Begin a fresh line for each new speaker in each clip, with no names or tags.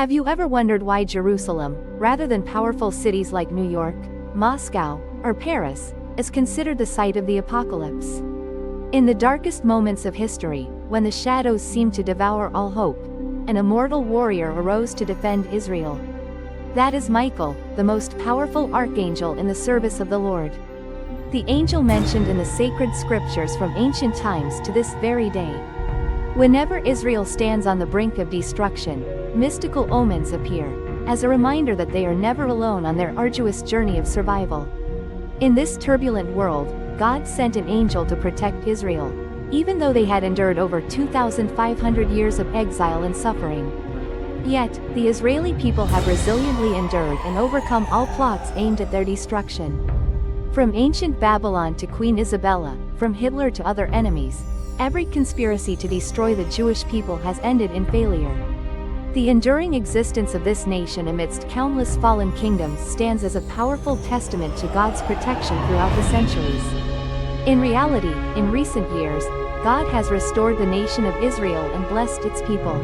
Have you ever wondered why Jerusalem, rather than powerful cities like New York, Moscow, or Paris, is considered the site of the apocalypse? In the darkest moments of history, when the shadows seemed to devour all hope, an immortal warrior arose to defend Israel. That is Michael, the most powerful archangel in the service of the Lord. The angel mentioned in the sacred scriptures from ancient times to this very day. Whenever Israel stands on the brink of destruction, mystical omens appear, as a reminder that they are never alone on their arduous journey of survival. In this turbulent world, God sent an angel to protect Israel, even though they had endured over 2,500 years of exile and suffering. Yet, the Israeli people have resiliently endured and overcome all plots aimed at their destruction. From ancient Babylon to Queen Isabella, from Hitler to other enemies, every conspiracy to destroy the Jewish people has ended in failure. The enduring existence of this nation amidst countless fallen kingdoms stands as a powerful testament to God's protection throughout the centuries. In reality, in recent years, God has restored the nation of Israel and blessed its people.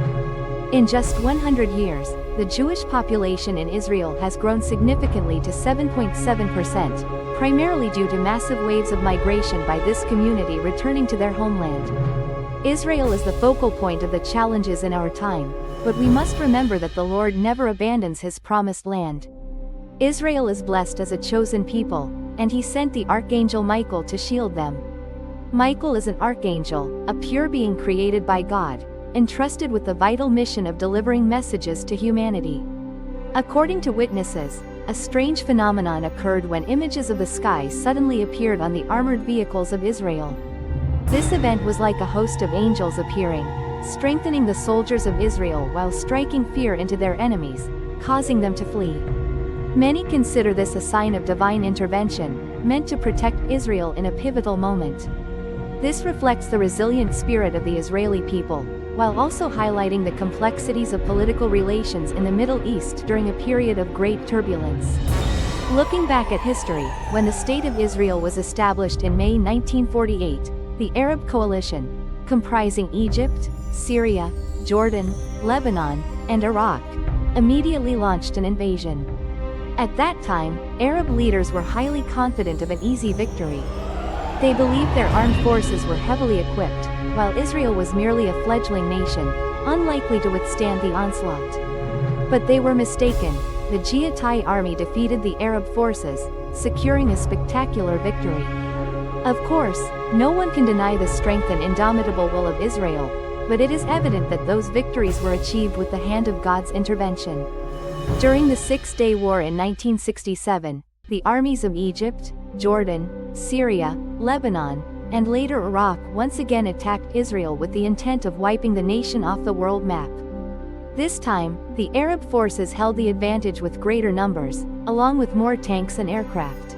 In just 100 years, the Jewish population in Israel has grown significantly to 7.7%, primarily due to massive waves of migration by this community returning to their homeland. Israel is the focal point of the challenges in our time, but we must remember that the Lord never abandons His promised land. Israel is blessed as a chosen people, and He sent the Archangel Michael to shield them. Michael is an archangel, a pure being created by God, entrusted with the vital mission of delivering messages to humanity. According to witnesses, a strange phenomenon occurred when images of the sky suddenly appeared on the armored vehicles of Israel. This event was like a host of angels appearing, strengthening the soldiers of Israel while striking fear into their enemies, causing them to flee. Many consider this a sign of divine intervention, meant to protect Israel in a pivotal moment. This reflects the resilient spirit of the Israeli people, while also highlighting the complexities of political relations in the Middle East during a period of great turbulence. Looking back at history, when the State of Israel was established in May 1948, the Arab coalition, comprising Egypt, Syria, Jordan, Lebanon, and Iraq, immediately launched an invasion. At that time, Arab leaders were highly confident of an easy victory. They believed their armed forces were heavily equipped, while Israel was merely a fledgling nation, unlikely to withstand the onslaught. But they were mistaken. The Jihadite army defeated the Arab forces, securing a spectacular victory. Of course, no one can deny the strength and indomitable will of Israel, but it is evident that those victories were achieved with the hand of God's intervention. During the Six-Day War in 1967, the armies of Egypt, Jordan, Syria, Lebanon, and later Iraq once again attacked Israel with the intent of wiping the nation off the world map. This time, the Arab forces held the advantage with greater numbers, along with more tanks and aircraft.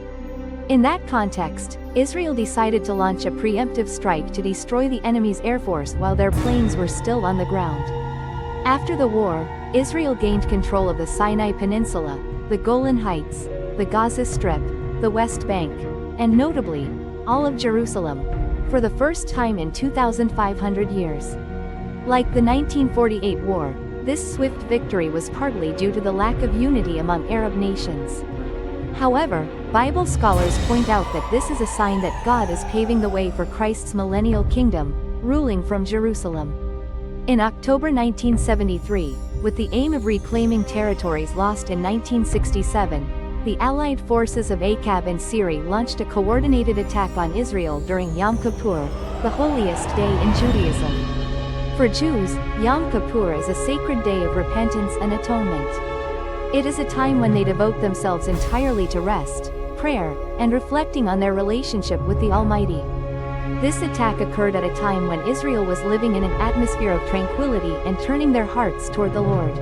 In that context, Israel decided to launch a preemptive strike to destroy the enemy's air force while their planes were still on the ground. After the war, Israel gained control of the Sinai Peninsula, the Golan Heights, the Gaza Strip, the West Bank, and notably, all of Jerusalem, for the first time in 2,500 years. Like the 1948 war, this swift victory was partly due to the lack of unity among Arab nations. However, Bible scholars point out that this is a sign that God is paving the way for Christ's millennial kingdom, ruling from Jerusalem. In October 1973, with the aim of reclaiming territories lost in 1967, the Allied forces of Achab and Syria launched a coordinated attack on Israel during Yom Kippur, the holiest day in Judaism. For Jews, Yom Kippur is a sacred day of repentance and atonement. It is a time when they devote themselves entirely to rest, prayer, and reflecting on their relationship with the Almighty. This attack occurred at a time when Israel was living in an atmosphere of tranquility and turning their hearts toward the Lord.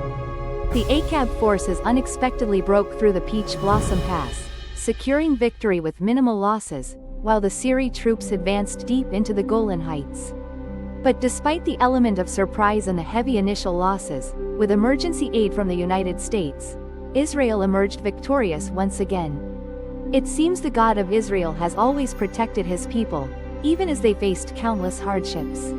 The Achab forces unexpectedly broke through the Peach Blossom Pass, securing victory with minimal losses, while the Syrian troops advanced deep into the Golan Heights. But despite the element of surprise and the heavy initial losses, with emergency aid from the United States, Israel emerged victorious once again. It seems the God of Israel has always protected His people, even as they faced countless hardships.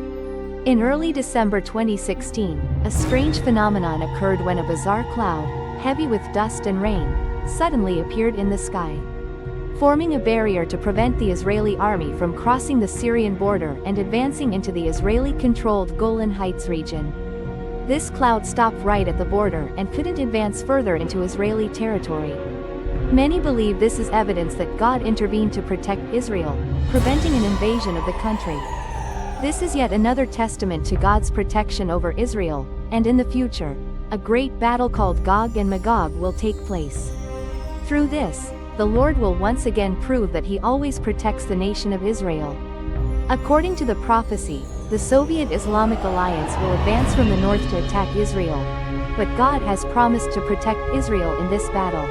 In early December 2016, a strange phenomenon occurred when a bizarre cloud, heavy with dust and rain, suddenly appeared in the sky, forming a barrier to prevent the Israeli army from crossing the Syrian border and advancing into the Israeli-controlled Golan Heights region. This cloud stopped right at the border and couldn't advance further into Israeli territory. Many believe this is evidence that God intervened to protect Israel, preventing an invasion of the country. This is yet another testament to God's protection over Israel, and in the future, a great battle called Gog and Magog will take place. Through this, the Lord will once again prove that He always protects the nation of Israel. According to the prophecy, the Soviet Islamic alliance will advance from the north to attack Israel, but God has promised to protect Israel in this battle.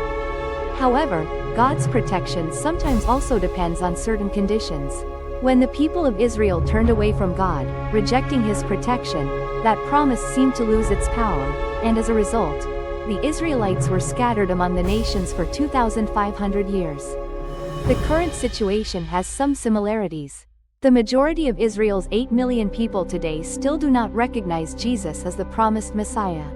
However, God's protection sometimes also depends on certain conditions. When the people of Israel turned away from God, rejecting His protection, that promise seemed to lose its power, and as a result, the Israelites were scattered among the nations for 2,500 years. The current situation has some similarities. The majority of Israel's 8 million people today still do not recognize Jesus as the promised Messiah.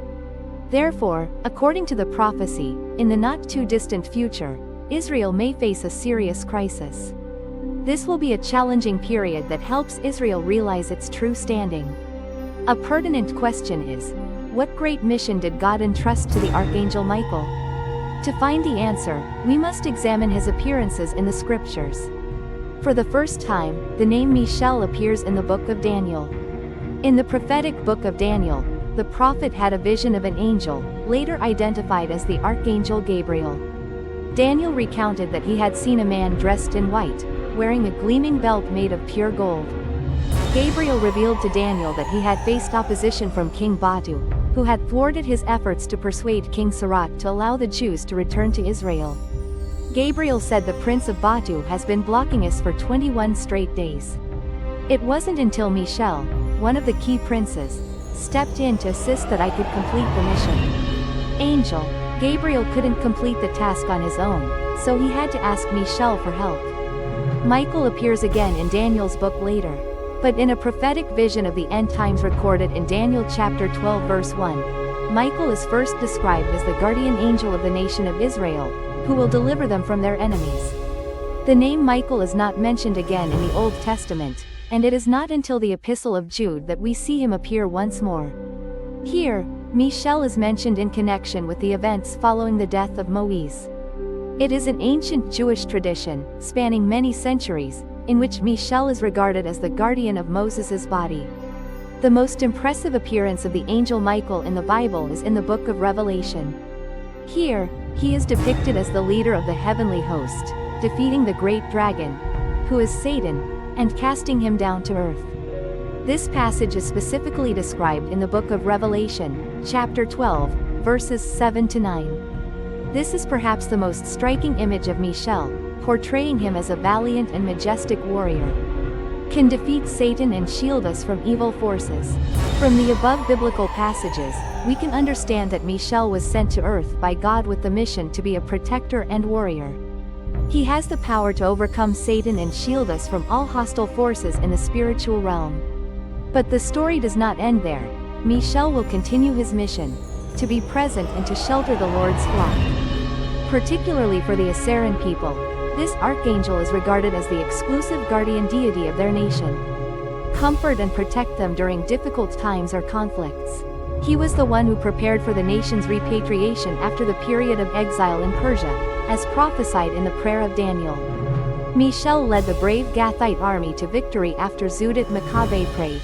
Therefore, according to the prophecy, in the not-too-distant future, Israel may face a serious crisis. This will be a challenging period that helps Israel realize its true standing. A pertinent question is, what great mission did God entrust to the Archangel Michael? To find the answer, we must examine his appearances in the scriptures. For the first time, the name Michael appears in the book of Daniel. In the prophetic book of Daniel, the prophet had a vision of an angel, later identified as the Archangel Gabriel. Daniel recounted that he had seen a man dressed in white, wearing a gleaming belt made of pure gold. Gabriel revealed to Daniel that he had faced opposition from King Batu, who had thwarted his efforts to persuade King Sarat to allow the Jews to return to Israel. Gabriel said the prince of Batu has been blocking us for 21 straight days. It wasn't until Michael, one of the key princes, stepped in to assist that I could complete the mission. Angel Gabriel couldn't complete the task on his own, so he had to ask Michael for help. Michael appears again in Daniel's book later, but in a prophetic vision of the end times recorded in Daniel chapter 12 verse 1, Michael is first described as the guardian angel of the nation of Israel, who will deliver them from their enemies. The name Michael is not mentioned again in the Old Testament, and it is not until the Epistle of Jude that we see him appear once more. Here, Michael is mentioned in connection with the events following the death of Moses. It is an ancient Jewish tradition, spanning many centuries, in which Michael is regarded as the guardian of Moses' body. The most impressive appearance of the angel Michael in the Bible is in the book of Revelation. Here, he is depicted as the leader of the heavenly host, defeating the great dragon, who is Satan, and casting him down to earth. This passage is specifically described in the book of Revelation, chapter 12, verses 7 to 9. This is perhaps the most striking image of Michael, portraying him as a valiant and majestic warrior. Can defeat Satan and shield us from evil forces. From the above biblical passages, we can understand that Michael was sent to earth by God with the mission to be a protector and warrior. He has the power to overcome Satan and shield us from all hostile forces in the spiritual realm. But the story does not end there. Michael will continue his mission, to be present and to shelter the Lord's flock. Particularly for the Assyrian people, this archangel is regarded as the exclusive guardian deity of their nation. Comfort and protect them during difficult times or conflicts. He was the one who prepared for the nation's repatriation after the period of exile in Persia, as prophesied in the prayer of Daniel. Michael led the brave Gathite army to victory after Judith Maccabee prayed.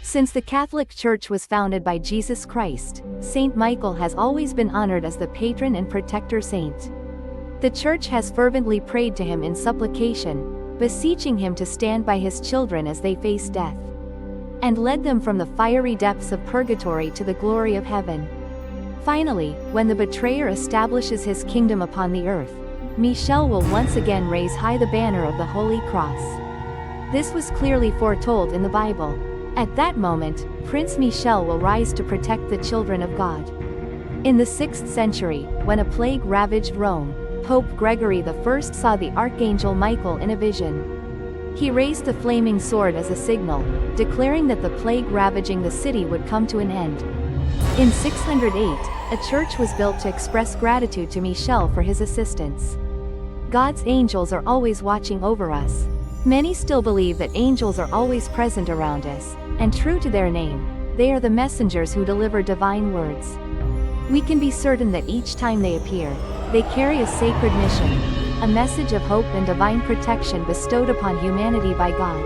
Since the Catholic Church was founded by Jesus Christ, Saint Michael has always been honored as the patron and protector saint. The Church has fervently prayed to him in supplication, beseeching him to stand by his children as they face death, and led them from the fiery depths of purgatory to the glory of heaven. Finally, when the betrayer establishes his kingdom upon the earth, Michael will once again raise high the banner of the Holy Cross. This was clearly foretold in the Bible. At that moment, Prince Michael will rise to protect the children of God. In the 6th century, when a plague ravaged Rome, Pope Gregory I saw the Archangel Michael in a vision. He raised the flaming sword as a signal, declaring that the plague ravaging the city would come to an end. In 608, a church was built to express gratitude to Michel for his assistance. God's angels are always watching over us. Many still believe that angels are always present around us, and true to their name, they are the messengers who deliver divine words. We can be certain that each time they appear, they carry a sacred mission, a message of hope and divine protection bestowed upon humanity by God.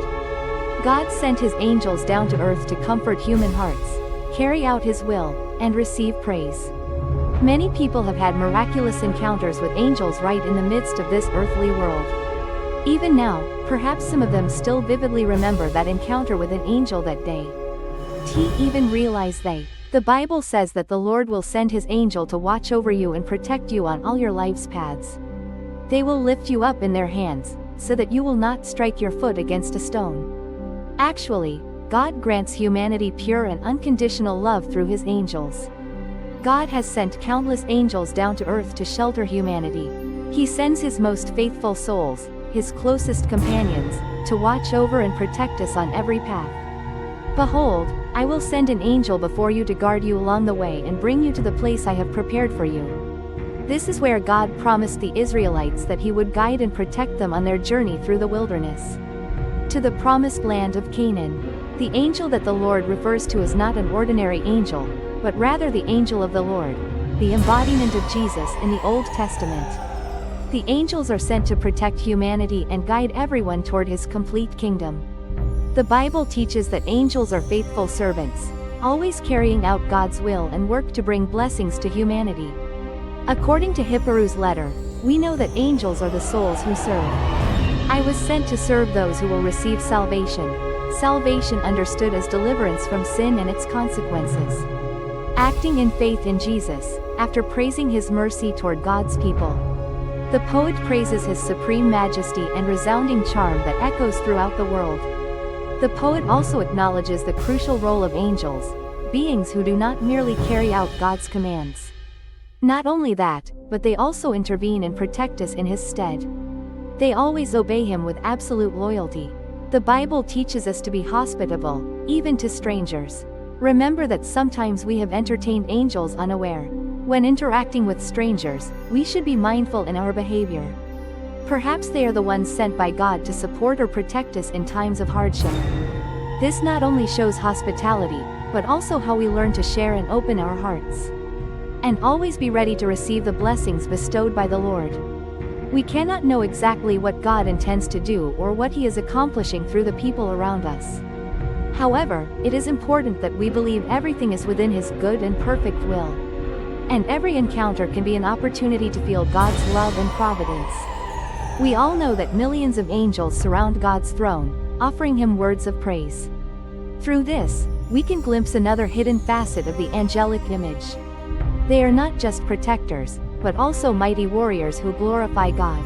God sent his angels down to earth to comfort human hearts, carry out his will, and receive praise. Many people have had miraculous encounters with angels right in the midst of this earthly world. Even now, perhaps some of them still vividly remember that encounter with an angel that day. Even realize the Bible says that the Lord will send his angel to watch over you and protect you on all your life's paths. They will lift you up in their hands, so that you will not strike your foot against a stone. Actually, God grants humanity pure and unconditional love through his angels. God has sent countless angels down to earth to shelter humanity. He sends his most faithful souls, his closest companions, to watch over and protect us on every path. Behold, I will send an angel before you to guard you along the way and bring you to the place I have prepared for you. This is where God promised the Israelites that he would guide and protect them on their journey through the wilderness to the promised land of Canaan. The angel that the Lord refers to is not an ordinary angel, but rather the angel of the Lord, the embodiment of Jesus in the Old Testament. The angels are sent to protect humanity and guide everyone toward his complete kingdom. The Bible teaches that angels are faithful servants, always carrying out God's will and work to bring blessings to humanity. According to Hebrews' letter, we know that angels are the souls who serve. I was sent to serve those who will receive salvation. Salvation understood as deliverance from sin and its consequences. Acting in faith in Jesus, after praising his mercy toward God's people. The poet praises his supreme majesty and resounding charm that echoes throughout the world. The poet also acknowledges the crucial role of angels, beings who do not merely carry out God's commands. Not only that, but they also intervene and protect us in his stead. They always obey him with absolute loyalty. The Bible teaches us to be hospitable, even to strangers. Remember that sometimes we have entertained angels unaware. When interacting with strangers, we should be mindful in our behavior. Perhaps they are the ones sent by God to support or protect us in times of hardship. This not only shows hospitality, but also how we learn to share and open our hearts. And always be ready to receive the blessings bestowed by the Lord. We cannot know exactly what God intends to do or what he is accomplishing through the people around us. However, it is important that we believe everything is within his good and perfect will. And every encounter can be an opportunity to feel God's love and providence. We all know that millions of angels surround God's throne, offering him words of praise. Through this, we can glimpse another hidden facet of the angelic image. They are not just protectors, but also mighty warriors who glorify God.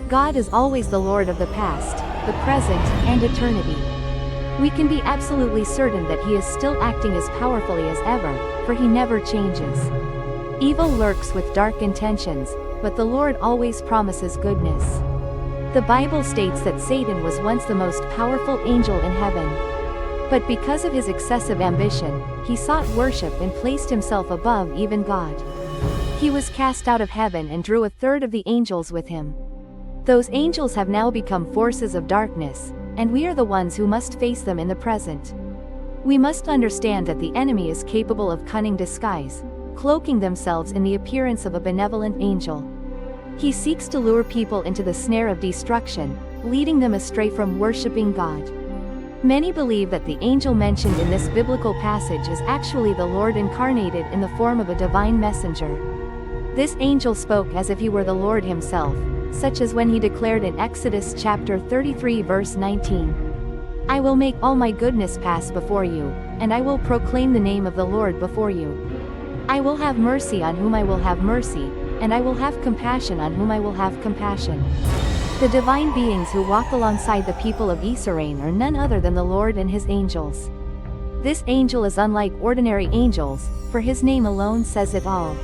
God is always the Lord of the past, the present, and eternity. We can be absolutely certain that he is still acting as powerfully as ever, for he never changes. Evil lurks with dark intentions, but the Lord always promises goodness. The Bible states that Satan was once the most powerful angel in heaven. But because of his excessive ambition, he sought worship and placed himself above even God. He was cast out of heaven and drew a third of the angels with him. Those angels have now become forces of darkness, and we are the ones who must face them in the present. We must understand that the enemy is capable of cunning disguise, cloaking themselves in the appearance of a benevolent angel. He seeks to lure people into the snare of destruction, leading them astray from worshiping God. Many believe that the angel mentioned in this biblical passage is actually the Lord incarnated in the form of a divine messenger. This angel spoke as if he were the Lord himself, such as when he declared in Exodus chapter 33 verse 19, "I will make all my goodness pass before you, and I will proclaim the name of the Lord before you. I will have mercy on whom I will have mercy, and I will have compassion on whom I will have compassion." The divine beings who walk alongside the people of Israel are none other than the Lord and his angels. This angel is unlike ordinary angels, for his name alone says it all.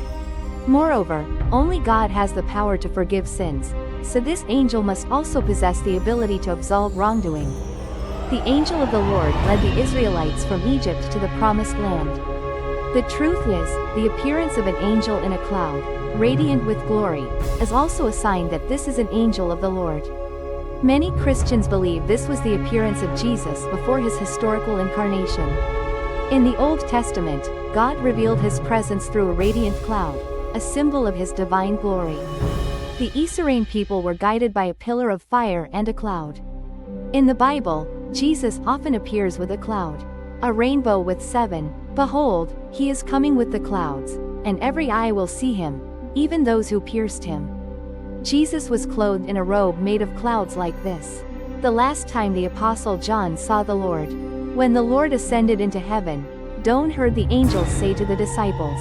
Moreover, only God has the power to forgive sins, so this angel must also possess the ability to absolve wrongdoing. The angel of the Lord led the Israelites from Egypt to the promised land. The truth is, the appearance of an angel in a cloud, radiant with glory, is also a sign that this is an angel of the Lord. Many Christians believe this was the appearance of Jesus before his historical incarnation. In the Old Testament, God revealed his presence through a radiant cloud, a symbol of his divine glory. The Israel people were guided by a pillar of fire and a cloud. In the Bible, Jesus often appears with a cloud, a rainbow with 7. Behold, he is coming with the clouds, and every eye will see him, even those who pierced him. Jesus was clothed in a robe made of clouds like this. The last time the Apostle John saw the Lord, when the Lord ascended into heaven, John heard the angels say to the disciples,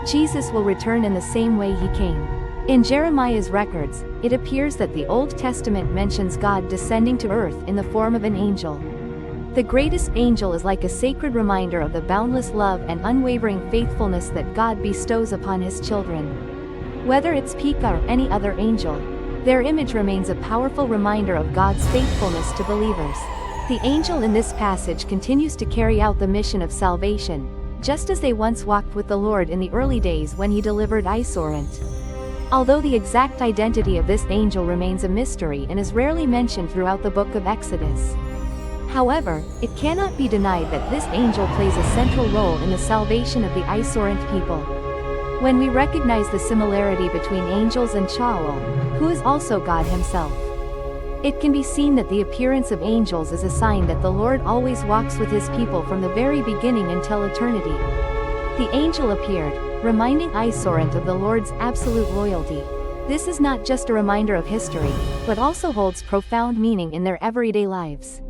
Jesus will return in the same way he came. In Jeremiah's records, it appears that the Old Testament mentions God descending to earth in the form of an angel. The greatest angel is like a sacred reminder of the boundless love and unwavering faithfulness that God bestows upon his children. Whether it's Pika or any other angel, their image remains a powerful reminder of God's faithfulness to believers. The angel in this passage continues to carry out the mission of salvation, just as they once walked with the Lord in the early days when he delivered Israel. Although the exact identity of this angel remains a mystery and is rarely mentioned throughout the book of Exodus. However, it cannot be denied that this angel plays a central role in the salvation of the Israel people. When we recognize the similarity between angels and Shaul, who is also God himself, it can be seen that the appearance of angels is a sign that the Lord always walks with his people from the very beginning until eternity. The angel appeared, reminding Israel of the Lord's absolute loyalty. This is not just a reminder of history, but also holds profound meaning in their everyday lives.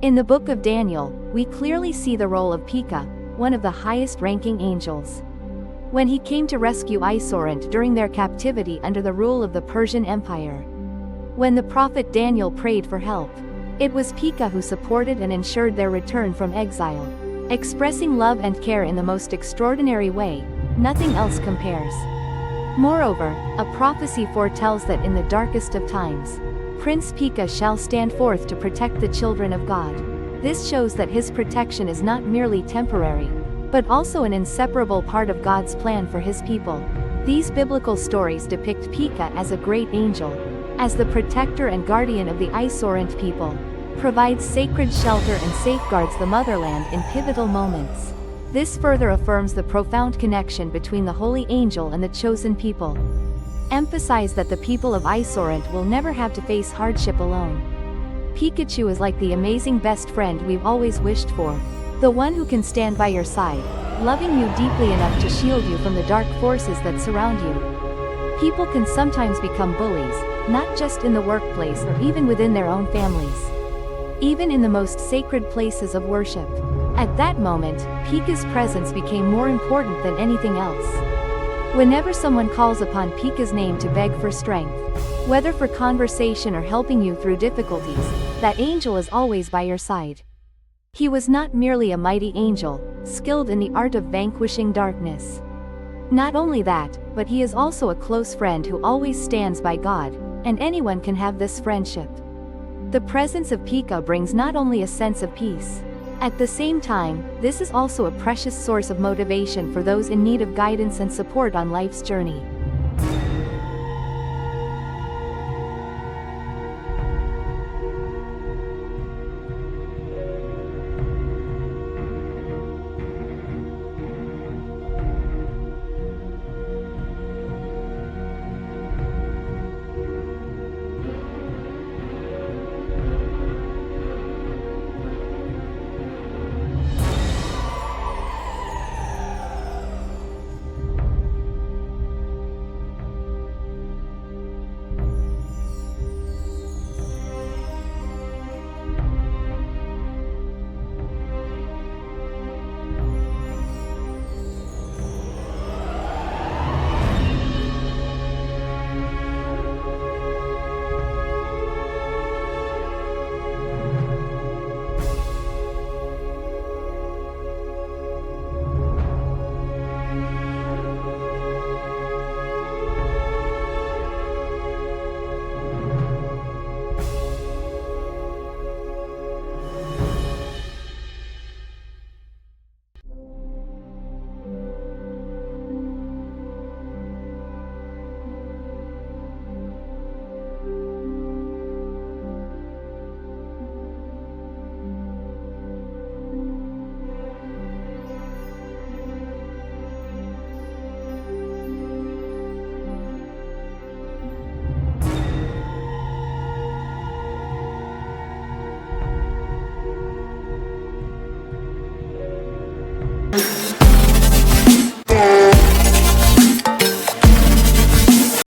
In the book of Daniel, we clearly see the role of Pika, one of the highest-ranking angels. When he came to rescue Israel during their captivity under the rule of the Persian Empire. When the prophet Daniel prayed for help, it was Pika who supported and ensured their return from exile. Expressing love and care in the most extraordinary way, nothing else compares. Moreover, a prophecy foretells that in the darkest of times, Prince Pika shall stand forth to protect the children of God. This shows that his protection is not merely temporary, but also an inseparable part of God's plan for his people. These biblical stories depict Pika as a great angel, as the protector and guardian of the Israel people, provides sacred shelter and safeguards the motherland in pivotal moments. This further affirms the profound connection between the holy angel and the chosen people. Emphasize that the people of Israel will never have to face hardship alone. Pikachu is like the amazing best friend we've always wished for. The one who can stand by your side, loving you deeply enough to shield you from the dark forces that surround you. People can sometimes become bullies, not just in the workplace or even within their own families. Even in the most sacred places of worship. At that moment, Pika's presence became more important than anything else. Whenever someone calls upon Pika's name to beg for strength, whether for conversation or helping you through difficulties, that angel is always by your side. He was not merely a mighty angel, skilled in the art of vanquishing darkness. Not only that, but he is also a close friend who always stands by God, and anyone can have this friendship. The presence of Pika brings not only a sense of peace. At the same time, this is also a precious source of motivation for those in need of guidance and support on life's journey.